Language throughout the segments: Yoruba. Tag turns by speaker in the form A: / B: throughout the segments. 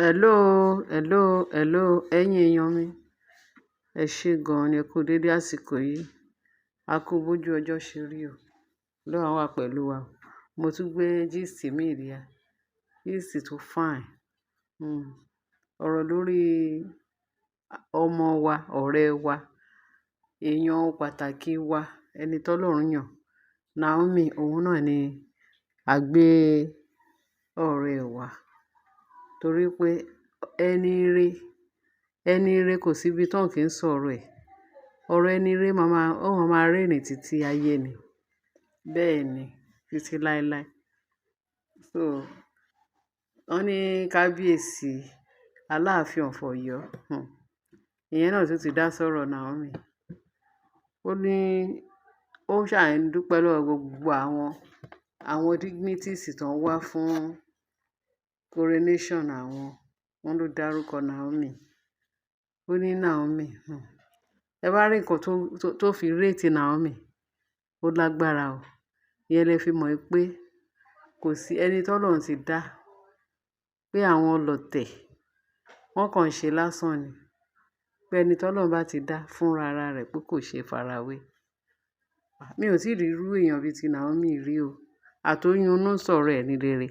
A: Hello, hello, hello, ẹ̀yin èèyàn mi. Ẹ ṣé gan-an ni ẹ kú dédé àsìkò yìí. A kú bójú ọjọ́ ṣe rí o. Ọlọ́run wà pẹ̀lú wa. Mo tún gbé gist mi rí ya. Gist tó fine. Ọ̀rọ̀ lórí ọmọ wa, ọ̀rẹ́ wa, èèyàn pàtàkì wa, ẹni tọ́lọ́run yàn. Naomi, òun náà ni a gbé ọ̀rẹ́ wa. Torí pé ẹni ire kò sí ibi tán kì í sọ̀rọ̀ ẹ̀. Ọ̀rọ̀ ẹni ire ó máa rẹ́rìn títí ayé ni. Bẹ́ẹ̀ ni, títí láéláé. So, wọ́n ní kábíyèsí Aláàfin of Ọ̀yọ́. Ìyẹn náà tún ti dá sọ́rọ̀ Naomi. Ó ní ó ṣà ń dúpẹ́ lọ́wọ́ gbogbo àwọn dignitaries tó ń wá fún coronation àwọn. Wọ́n ló dárúkọ Naomi. Ó ní Naomi, ẹ bá rí nǹkan tó fi rate Naomi, ó lágbára o. Ìyẹn lẹ fi mọ̀ pé kò sí ẹni tọ́lọ́run ti dá pé àwọn ọlọ̀tẹ̀ wọ́n kàn ń ṣe lásán ni. Pé ẹni tọ́lọ́run bá ti dá fúnra ara rẹ̀ pé kò ṣe farawé. Mi ò tíì rí irú èèyàn bíi ti Naomi rí o. Àtoyún inú sọ̀rọ̀ ẹ̀ ní rere.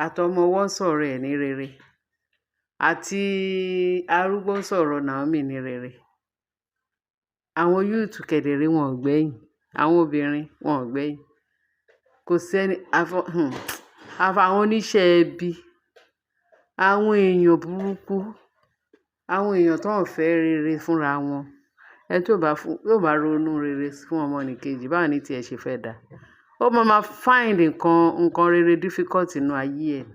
A: Àtọmọ ọwọ́ sọ̀rọ̀ ẹ̀ ní rere. Àti arúgbó sọ̀rọ̀ Naomi ní rere. Àwọn youth kedere wọn ò gbẹ́yìn. Àwọn obìnrin wọn ò gbẹ́yìn. Kò sẹ́ni àwọn oníṣẹ́ ẹbí, àwọn èèyàn burúkú, àwọn èèyàn tó ń fẹ́ rere fúnra wọn. Ẹni tí ò bá ronú rere fún ọmọnìkejì, báwo ni tí ẹ ṣe fẹ́ dà? Ó máa find nǹkan rere difficult nínú ayé ẹ̀.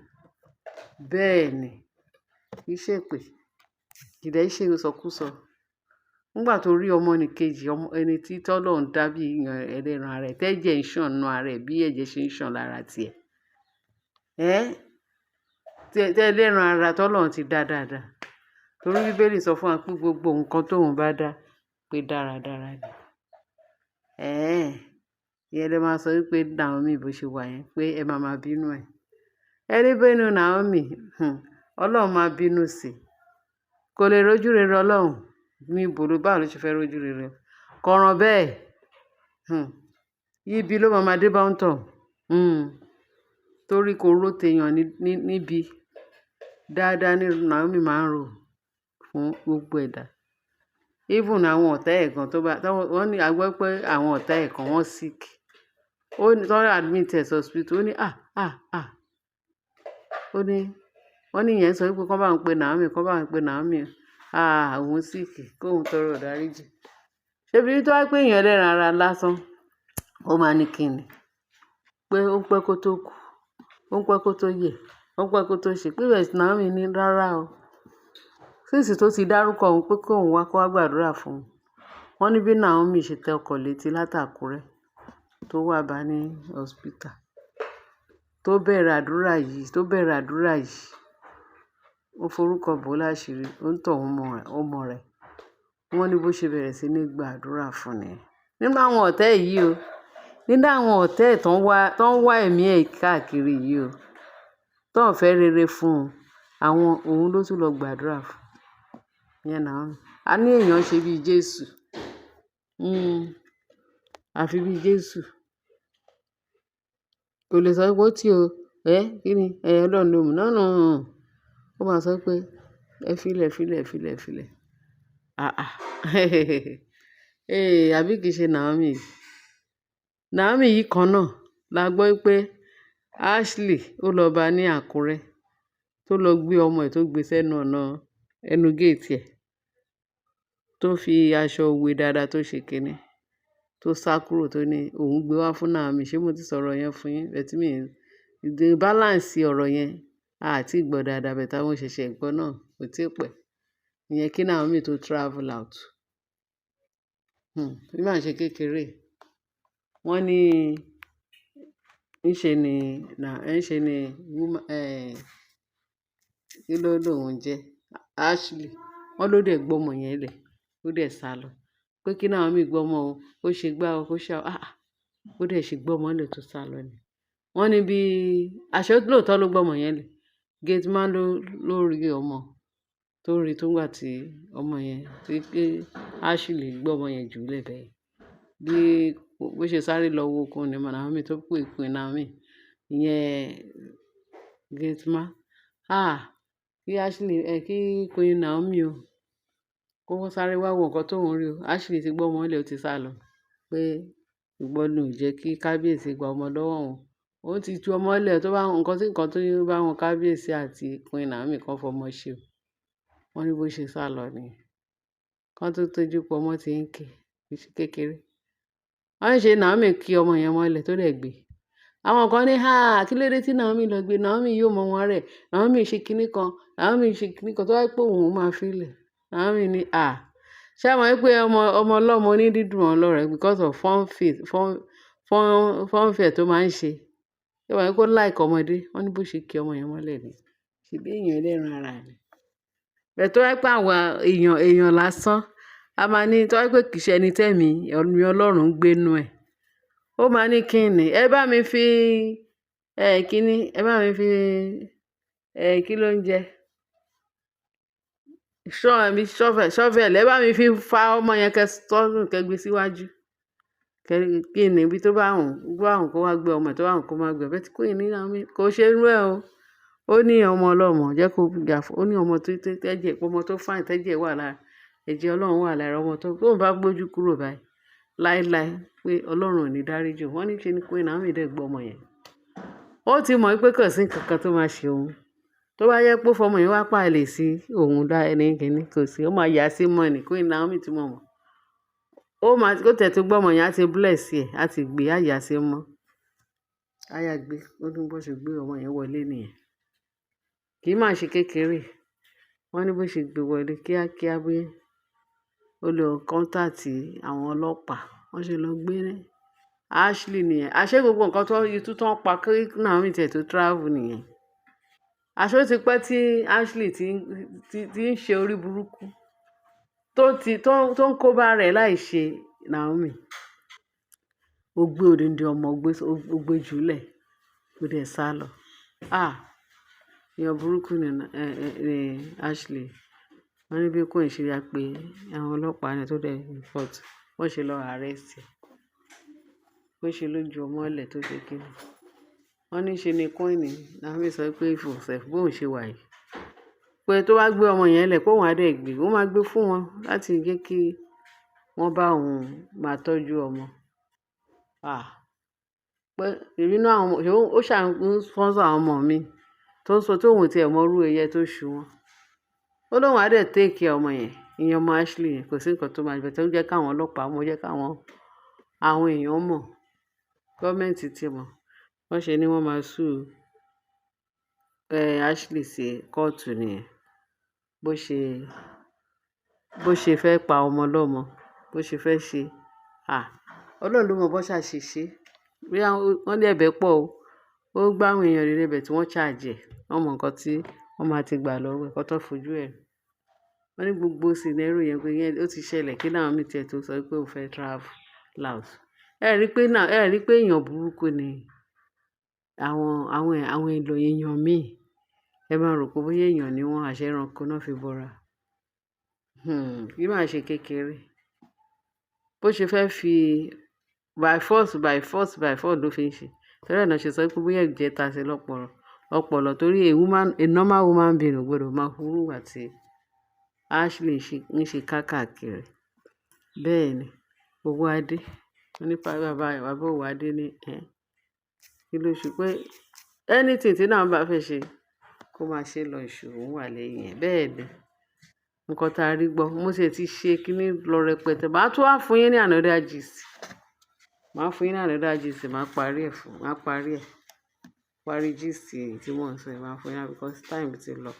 A: Bẹ́ẹ̀ ni, kì í ṣe pé kì í dẹ̀ ṣe ìsọkúsọ. Nígbà tó rí ọmọnìkejì, ẹni tí tọ́lọ́run dá bí ẹlẹ́ran ara ẹ̀, tẹ́jẹ̀ ń ṣàn nínú ara ẹ̀ bí ẹ̀jẹ̀ ṣe ń ṣàn lára tiẹ̀. Tẹ́ ẹlẹ́ran ara tọ́lọ́run ti dá dáadáa. Torí Bíbélì sọ fún wa pé gbogbo nǹkan tóun bá dá pé dáradára ni. Ìyẹn lẹ máa sọ wípé Naomi bó ṣe wà yẹn pé ẹ máa bínú ẹ̀. Ẹni bínú Naomi, Ọlọ́run máa bínú sí i. Kò lè rójú rere Ọlọ́run. Ní ìbòrò báwo ló ṣe fẹ́ rójú rere? Kọ̀ràn bẹ́ẹ̀. Ibi ló máa dé bá ń tọ̀. Torí kò ró tèèyàn níbi. Dáadáa ni Naomi máa ń rò fún gbogbo ẹ̀dá. Even àwọn ọ̀tá ẹ̀ gan wọ́n ní a gbọ́ pé àwọn ọ̀tá ẹ̀ kan wọ́n sick. Ó ní tọ́lá admit ẹ̀ hospital. Ó ní ó ní wọ́n ní ìyẹn sọ wípé kán bá ń pe Naomi, òun sick kóun tọrọ ìdáríjì. Ṣebí tó wá pé èèyàn ẹlẹ́ran ara lásán, ó máa ní kíni? Pé ó pẹ́ kó tó kú, ó pẹ́ kó tó yè, ó pẹ́ kó tó ṣe. Pé bẹ́ẹ̀ sì Naomi ní rárá o. Síìsì tó ti dárúkọ òun pé kóun wá kó wá gbàdúrà fún un. Wọ́n ní bí Naomi ṣe tẹ ọkọ̀ létí látàkúrẹ́ tó wà bá ní hospital. Tó bẹ̀rẹ̀ àdúrà yìí. Ó forúkọ bò láṣìírí. Ó ń tọ̀ ọmọ rẹ̀. Wọ́n ní bó ṣe bẹ̀rẹ̀ sí ní gbàdúrà fún ni. Nínú àwọn ọ̀tá ẹ̀ yìí o. Nínú àwọn ọ̀tá ẹ̀ tó ń wá ẹ̀mí ẹ̀ káàkiri yìí o. Tó ń fẹ́ rere fún un. Òun ló tún lọ gbàdúrà fún. Ìyẹn Naomi. A ní èèyàn ṣe bí Jésù. Àfi bí Jésù. Kò lè sọ pé ó tí o. Kí ni? Ọlọ́run ló mú. No. Ó máa sọ pé ẹ filẹ̀. Àbí kì í ṣe Naomi. Naomi yìí kan náà la gbọ́ pé Ashley ó lọ bá ní Àkúrẹ́. Tó lọ gbé ọmọ ẹ̀ tó gbé sẹ́nu ọ̀nà ẹnu gate ẹ̀. Tó fi aṣọ wé dáadáa tó ṣe kíni. Tó sá kúrò tó ní òun gbé wá fún Naomi. Ṣé mo ti sọ̀rọ̀ yẹn fún yín? Bẹ́ẹ̀ tí the balance ọ̀rọ̀ yẹn àti gbọ́ dáadáa bẹ́ẹ̀ táwọn ṣẹ̀ṣẹ̀ gbọ́ náà kò tí ì pẹ́. Ìyẹn kí Naomi tó travel out. Bí màá ṣe kékeré. Wọ́n ní ńṣe ni kí ló lóun jẹ́? Ashley. Wọ́n ló dẹ̀ gbọ́mọ yẹn lẹ̀. Ó dẹ̀ sálọ. Pé kí Naomi gbọ́mọ o. Ó ṣe gbá o, kó ṣá o. Ó dẹ̀ ṣe gbọ́mọ lẹ̀ tó sálọ ni. Wọ́n ní bí aṣọ lóòótọ́ ló gbọ́mọ yẹn lẹ̀. gate man ló rí ọmọ tó rí tó gbà tí ọmọ yẹn tí pé Ashley gbé ọmọ yẹn jùlẹ̀ bẹ́ẹ̀ bí bó ṣe sáré lọ wo okun ni Naomi tó pè Queen Naomi ìyẹn gate man kí Queen Naomi o kó sáré wá wo nǹkan tóun rí o Ashley ti gbọ́ ọmọ lẹ̀ ó ti sá lọ pé ìgbọ́nu ò jẹ́ kí kábíyèsí gba ọmọ lọ́wọ́ òun òun ti ju ọmọ lẹ̀ tó bá nǹkan tó bá wọn kábíyèsí àti Queen Naomi kan fọmọ ṣe o wọ́n ní bó ṣe sá lọ nìyẹn kán tó tójú pọ̀ ọmọ ti ń ké kékeré wọ́n ń ṣe Naomi kí ọmọ yẹn mọ́lẹ̀ tó dẹ̀ gbé àwọn kan ní kí ló dé tí Naomi lọ gbé Naomi yóò mọ wọn rẹ̀ Naomi ṣe kinní kan Naomi ṣe kinní kan tó wáyé pé òun máa filẹ̀ Naomi ní ṣé ẹ mọ̀ pé ọmọ ọlọ́mọ ní dídùn ọlọ́rẹ̀ because of funfair tó máa ń ṣe ṣé ẹ mọ̀ pé ó láìka ọmọdé wọ́n ní bó ṣe kí ọmọ yẹn mọ́lẹ̀ ni ṣèbí èèyàn ẹlẹ́ran ara ni bẹ́ẹ̀ tó wáyé pé àwọn èèyàn lásán a máa ní tó wáyé pé kìí ṣe ẹni tẹ́mi Ọlọ́run gbénú ẹ̀ ó máa ní kíni ẹ bá mi fi kíní ẹ bá mi fi kí ló ń jẹ ṣọ́fẹ̀lì ẹ bá mi fi fa ọmọ yẹn kẹsọ́dún kẹgbẹ́ síwájú kí ni ibi tó bá hùn kó wá gbé ọmọ tó bá hùn kó má gbé bẹ́ẹ̀ tí Queen Naomi kò ṣe irú ẹ̀ o ó ní ọmọ ọlọ́mọ jẹ́ kó jà ó ní ọmọ tó tẹ́jẹ̀ ọmọ tó fáìn tẹ́jẹ̀ wà lára ẹ̀jẹ̀ Ọlọ́run wà lára ọmọ tó bá gbójú kúrò báyìí láéláé pé Ọlọ́run ò ní dáríjì wọ́n ní ṣe ni Queen Naomi dẹ̀ gbọ́ ọmọ yẹn ó ti mọ̀ pé kò sí nǹkan kan tó máa ṣe òun tó bá yẹ pé fọmọ yẹn wá pààlè sí òun dá ẹni kìíní kò sí ó máa yà sí mọ́ ni Queen Naomi ti mọ̀ ó tẹ̀ tó gbọ́ ọmọ yẹn á ti bless ẹ̀ á ti gbé àyà sí mọ́ àyà gbé ó ní bó ṣe gbé ọmọ yẹn wọlé nìyẹn kì í máa ṣe kékeré wọ́n ní bó ṣe gbé wọlé kíákíá bí ó lọ kọ́ńtàtì àwọn ọlọ́pàá wọ́n ṣe lọ gbé Ashley nìyẹn àṣé gbogbo nǹkan tó yitú tó ń pa kí Naomi tẹ̀ tó travel nìyẹn àṣé ó ti pẹ́ tí Ashley ti ń ṣe orí burúkú tó ń kó bá rẹ̀ láì ṣe Naomi ó gbé odindi ọmọ ó gbé jùlẹ̀ ó dẹ̀ sá lọ èèyàn burúkú ni Ashley wọ́n ní bí kò ń ṣe ya pé àwọn ọlọ́pàá ni tó dẹ̀ report wọ́n ṣe lọ arrest ẹ̀ bó ṣe lójú ọmọ ọ̀lẹ̀ tó ṣe kíni wọ́n ní ṣe ni Queen Naomi sọ pé ìfòsẹ̀ bóun ṣe wà yìí pé tó wá gbé ọmọ yẹn lẹ̀ kóun á dẹ̀ gbé ó máa gbé fún wọn láti jẹ́ kí wọ́n bá òun máa tọ́jú ọmọ pé èmi náà ó ṣàǹkún sponsor àwọn ọmọ mi tó ń sọ tóun tiẹ̀ mọ́rú ẹyẹ tó ṣù wọn ó lóun á dẹ̀ take care ọmọ yẹn ìyẹn ọmọ Ashley yẹn kò sí nǹkan tó máa bẹ̀ tó ń jẹ́ káwọn ọlọ́pàá mọ̀ jẹ́ káwọn àwọn èèyàn mọ̀ gọ́ọ̀mẹ̀ntì ti mọ̀ wọ́n ṣe ni wọ́n máa sue Ashley sí kóòtù nìyẹn bó ṣe fẹ́ pa ọmọ lọ́mọ bó ṣe fẹ́ ṣe Ọlọ́run ló mọ bó ṣàṣe ṣe bí wọ́n ní ẹ̀bẹ̀ pọ̀ ó gbá àwọn èèyàn rere bẹ̀ tí wọ́n charge ẹ̀ wọ́n mọ nǹkan tí wọ́n máa ti gbà lọ́wọ́ ẹ̀kọ́ tó fojú ẹ̀ wọ́n ní gbogbo scenario yẹn pé yẹn ó ti ṣẹlẹ̀ kí Naomi tiẹ̀ tó sọ pé ó fẹ́ travel out ẹ rí pé èèyàn burúkú ni àwọn èèyàn míì ẹ máa rò pé bóyá èèyàn ni wọ́n àṣẹ ẹranko náà fi bọ́ra kì í máa ṣe kékeré bó ṣe fẹ́ fi by force ló fi ń ṣe torí ẹ̀ náà ṣe sọ pé bóyá ẹ̀jẹ̀ ta sí lọ́pọlọ torí a normal woman being ò gbọdọ̀ máa hurú àti Ashley ń ṣe káàkiri bẹ́ẹ̀ ni owó adé nípa bàbá òwò adé ní kí ló ṣe pé anything tí náà bá fẹ́ ṣe kó máa ṣe lọ ìṣòro wà lẹ́yìn ẹ̀ bẹ́ẹ̀ ni nǹkan tá a rí gbọ́ mo sì ti ṣe kíní lọ rẹpẹtẹ màá tún wá fún yín ní another gist máa parí gist tí mò ń sọ máa fún yín náà because time ti lọ.